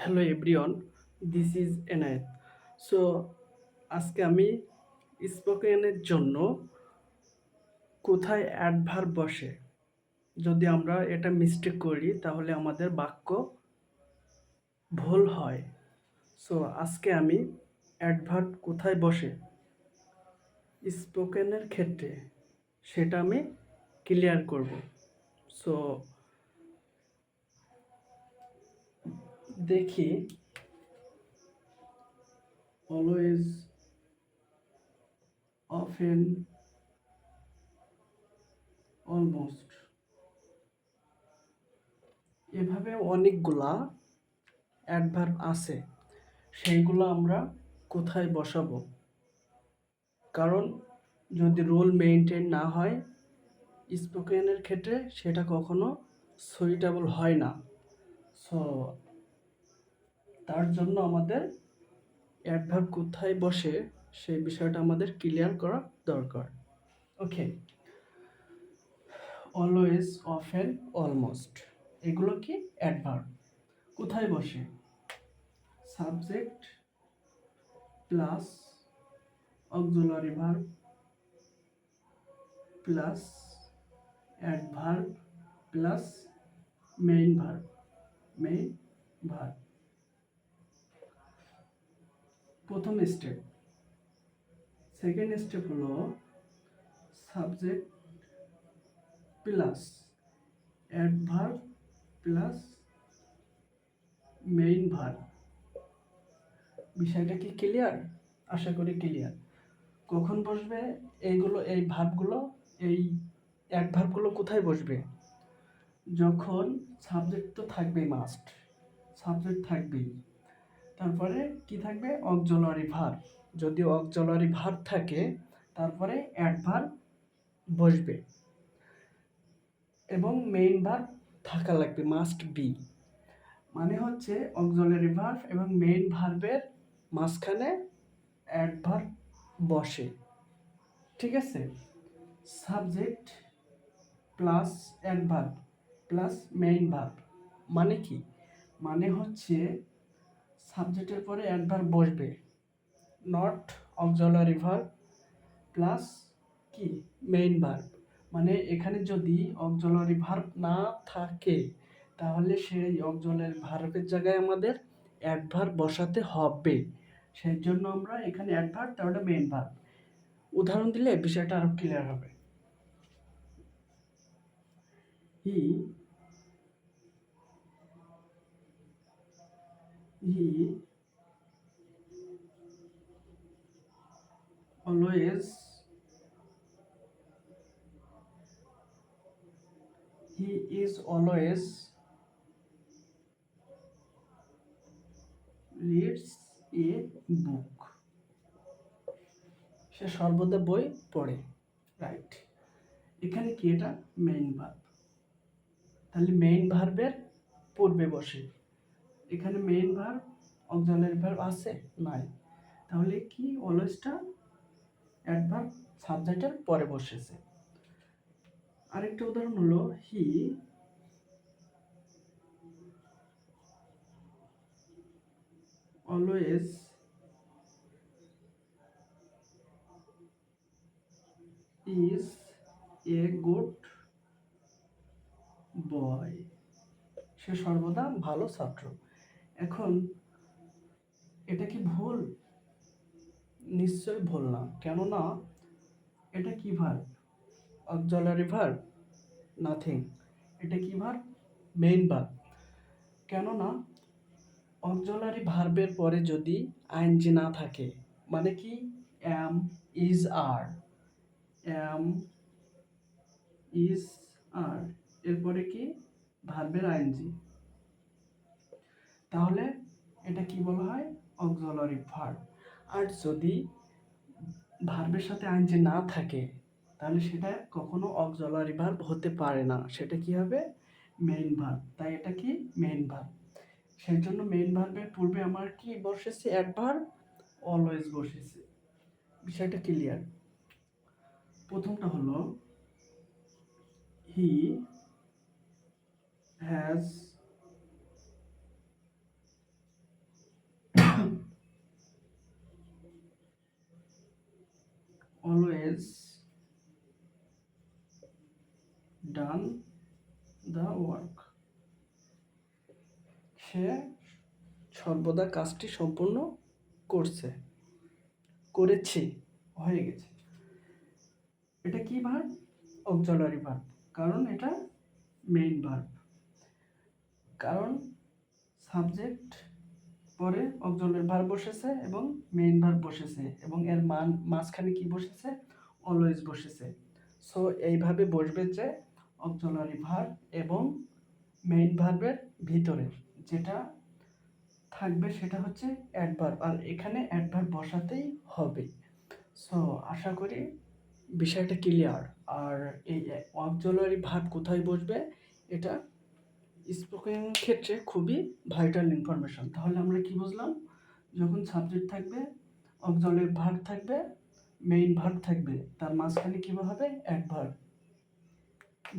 Hello everyone, this is Enayet. So আজকে আমি স্পোকেনের জন্য কোথায় অ্যাডভার্ব বসে, যদি আমরা এটা মিস্টেক করি তাহলে আমাদের বাক্য ভুল হয়। সো আজকে আমি অ্যাডভার্ব কোথায় বসে স্পোকেনের ক্ষেত্রে সেটা আমি ক্লিয়ার করব। সো দেখি, অলওয়েজ, অফেন, অলমোস্ট, এভাবে অনেকগুলা অ্যাডভার্ব আছে। সেইগুলো আমরা কোথায় বসাবো? কারণ যদি রুল মেইনটেইন না হয় স্পোকেনের ক্ষেত্রে সেটা কখনো সুইটেবল হয় না। সো তার জন্য আমাদের অ্যাডভার্ব কোথায় বসে সেই বিষয়টা আমাদের ক্লিয়ার করা দরকার। ওকে, অলওয়েজ, অফেন, অলমোস্ট, এগুলো কি অ্যাডভার্ব। কোথায় বসে? Subject plus auxiliary verb plus adverb plus main verb. Main verb প্রথম স্টেপ। সেকেন্ড স্টেপ হলো subject plus adverb plus main verb. বিষয়টা কি ক্লিয়ার? আশা করি ক্লিয়ার। কখন বসবে এইগুলো, এই ভার্বগুলো, এই অ্যাডভার্বগুলো কোথায় বসবে? যখন সাবজেক্ট তো থাকবেই, মাস্ট সাবজেক্ট থাকবেই, তারপরে কি থাকবে? Auxiliary verb. যদি অক্সিলারি ভার্ব থাকে তারপরে অ্যাডভার্ব বসবে এবং মেইন ভার্ব থাকা লাগবে, মাস্ট বি। মানে হচ্ছে অক্সিলারি ভার্ব এবং মেইন ভার্বের মাঝখানে অ্যাডভার্ব বসে। ঠিক আছে? Subject plus adverb plus main verb মানে কি? মানে হচ্ছে সাবজেক্টের পরে অ্যাডভার্ব বসবে, নট অক্সিলারি ভার্ব প্লাস কি মেইন ভার্ব। মানে এখানে যদি অক্সিলারি ভার্ব না থাকে তাহলে সেই অক্সিলারি ভার্বের জায়গায় আমাদের অ্যাডভার্ব বসাতে হবে। সেই জন্য আমরা এখানে অ্যাডভার্ব, তারপরে মেইন ভার্ব। উদাহরণ দিলে বিষয়টা আরো ক্লিয়ার হবে। He he always he is always reads a book. সে সর্বদা বই পড়ে। রাইট। এখানে কি? এটা মেইন ভার্ব। তাহলে মেইন ভার্বের পূর্বে বসে। এখানে মেইন ভার্ব, অক্সিলারি ভার্ব আছে? নাই। তাহলে কি? অলওয়েজটা অ্যাডভার্ব সাবজেক্টের পরে বসেছে। আরেকটা উদাহরণ হলো he always is a good boy. সে সর্বদা ভালো ছাত্র। এখন এটা কি ভুল? নিশ্চয়ই ভুল না। কেননা এটা কি ভার্ব? Auxiliary verb? নাথিং। এটা কি ভার্ব? Main verb. কেননা অক্সিলারি ভার্বের পরে যদি আইএনজি না থাকে, মানে কি? অ্যাম, ইজ, আর। অ্যাম, ইজ, আর, এরপরে কি? ভার্বের আইএনজি। তাহলে এটা কি বলা হয়? Auxiliary verb. আর যদি ভার্বের সাথে আইএনজি না থাকে তাহলে সেটা কখনো অক্সিলারি ভার্ব হতে পারে না। সেটা কি হবে? Main verb. তাই এটা কি? Main verb. সেই জন্য মেইন ভার্বের পূর্বে আমার কি বসেছে? অ্যাডভার্ব অলওয়েজ বসেছে। বিষয়টা ক্লিয়ার? প্রথমটা হলো he has always done the work, সে সর্বদা কাজটি সম্পূর্ণ করছে, করেছে, হয়ে গেছে। এটা কি ভার্ব? অক্সিলারি ভার্ব, কারণ এটা মেইন ভার্ব। কারণ সাবজেক্ট পরে অক্সিলারি ভার্ব বসেছে এবং মেইন ভার্ব বসেছে এবং এর মাঝখানে কি বসেছে? অলওয়েজ বসেছে। সো এইভাবে বসবে যে অক্সিলারি ভার্ব এবং মেইন ভার্বের ভিতরে যেটা থাকবে সেটা হচ্ছে অ্যাডভার্ব, আর এখানে অ্যাডভার্ব বসাতেই হবে। সো আশা করি বিষয়টা ক্লিয়ার। আর এই অক্সিলারি ভার্ব কোথায় বসবে এটা স্পোকেন ক্ষেত্রে খুবই ভাইটাল ইনফরমেশন। তাহলে আমরা কি বুঝলাম? যখন সাবজেক্ট থাকবে, অক্সিলারি ভার্ব থাকবে, মেইন ভার্ব থাকবে, তার মাঝখানে কি হবে? অ্যাডভার্ব,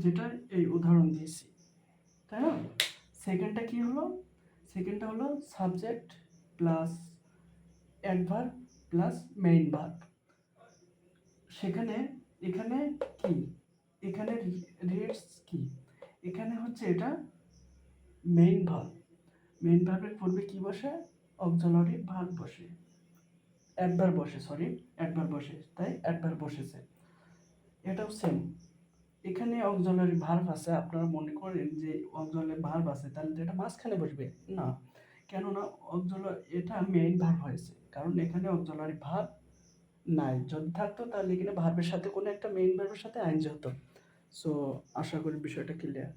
যেটা এই উদাহরণ দিয়েছি, তাই না? সেকেন্ডটা কি হলো? সেকেন্ডটা হলো subject plus adverb plus main verb. সেখানে এখানে কি? এখানে রিডস কি? এখানে হচ্ছে এটা মেইন ভার্ব। মেইন ভার্বের পূর্বে কি বসে? অক্সিলারি ভার্ব বসে, অ্যাডভার্ব বসে, সরি অ্যাডভার্ব বসে, তাই অ্যাডভার্ব বসেছে। এটাও সেম, এখানে অক্সিলারি ভার্ব আছে, আপনারা মনে করেন যে অক্সিলারি ভার্ব আছে তাহলে তো এটা মাঝখানে বসবে না, কেননা এটা মেইন ভার্ব হয়েছে, কারণ এখানে অক্সিলারি ভার্ব নাই। যদি থাকতো তাহলে এখানে ভার্বের সাথে কোনো একটা মেইন ভার্বের সাথে আইনজি হতো। সো আশা করি বিষয়টা ক্লিয়ার।